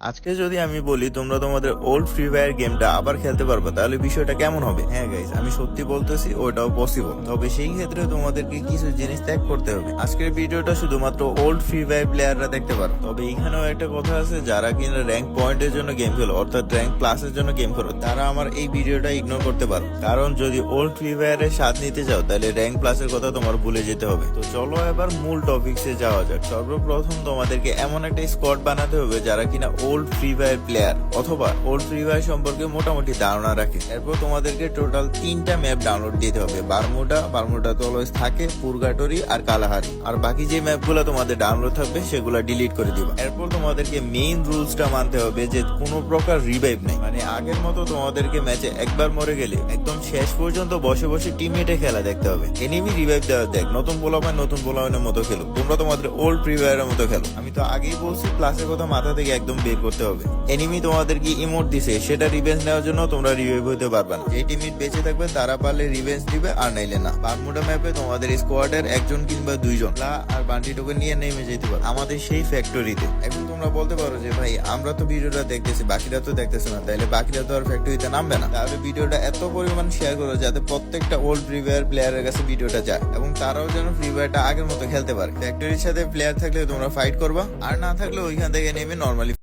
আজকে যদি আমি বলি তোমরা তোমাদের ওল্ড ফ্রি ফায়ার গেমটা আবার খেলতে পারবে তাহলে বিষয়টা কেমন হবে? হ্যাঁ গাইস, আমি সত্যি বলতেছি ওটাও পসিবল, তবে সেই ক্ষেত্রে তোমাদেরকে কিছু জিনিস ত্যাগ করতে হবে। আজকের ভিডিওটা শুধুমাত্র ওল্ড ফ্রি ফায়ার প্লেয়াররা দেখতে পারো, তবে এখানেও একটা কথা আছে, যারা কিনা র্যাঙ্ক পয়েন্টের জন্য গেম খেলো অর্থাৎ র্যাঙ্ক প্লাসের জন্য গেম খেলো তারা আমার এই ভিডিওটা ইগনোর করতে পারো, কারণ যদি ওল্ড ফ্রি ফায়ারের স্বাদ নিতে চাও তাহলে র্যাঙ্ক প্লাসের কথা তোমার ভুলে যেতে হবে। তো চলো এবার মূল টপিকসে যাওয়া যাক। সর্বপ্রথম তোমাদেরকে এমন একটা স্কোয়াড বানাতে হবে যারা কিনা ওল্ড ফ্রি ফায়ার প্লেয়ার অথবা ওল্ড ফ্রি ফায়ার সম্পর্কে মোটামুটি ধারণা রাখে। এরপর তোমাদেরকে টোটাল 3টা ম্যাপ ডাউনলোড দিতে হবে। বারমুডা তো অলওয়েজ থাকে, পুরগাটরি আর কালাহারি, আর বাকি যে ম্যাপগুলো তোমাদের ডাউনলোড থাকবে সেগুলো ডিলিট করে দিবা। এরপর তোমাদেরকে মেইন রুলসটা মানতে হবে যে কোনো প্রকার রিভাইভ নেই, মানে আগের মতো তোমাদেরকে ম্যাচে একবার মরে গেলে একদম শেষ পর্যন্ত বসে বসে টিমমেটে খেলা দেখতে হবে। এনিমি রিভাইভ দেওয়া দেখ, নতুন পোলাপানের মতো খেলো, তোমরা তোমাদের ওল্ড ফ্রি ফায়ারের মতো খেলো। আমি তো আগেই বলছি প্লাসের কথা মাথা থেকে একদম বের করতে হবে। এনিমি তোমাদেরকে ইমোট দিছে, সেটা রিভেঞ্জ নেওয়ার জন্য তোমরা রিভাইভ হতে পারবে না। যে টিমমেট বেঁচে থাকবে তারা পারলে রিভেঞ্জ দিবে, আর নাইলে না। বারমুডা ম্যাপে তোমাদের স্কোয়াডের একজন কিংবা দুইজন আর বান্টি টোকেন নিয়ে নেমে যেতে পারো আমাদের সেই ফ্যাক্টরিতে। এখন তোমরা বলতে পারো যে ভাই আমরা তো ভিডিওটা দেখতেছি, বাকিরা তো দেখতেছে না, তাইলে বাকিরা তো আর ফ্যাক্টরিতে নামবে না। তাহলে ভিডিওটা এত পরিমাণ শেয়ার করো যাতে প্রত্যেকটা ওল্ড ফ্রি ফায়ার প্লেয়ারের কাছে ভিডিওটা যায় এবং তারাও যেন ফ্রি ফায়ারটা আগের মতো খেলতে পারে। ফ্যাক্টরির সাথে প্লেয়ার থাকলে তোমরা ফাইট করবা, আর না থাকলে ওইখান থেকে নেমে নর্মালি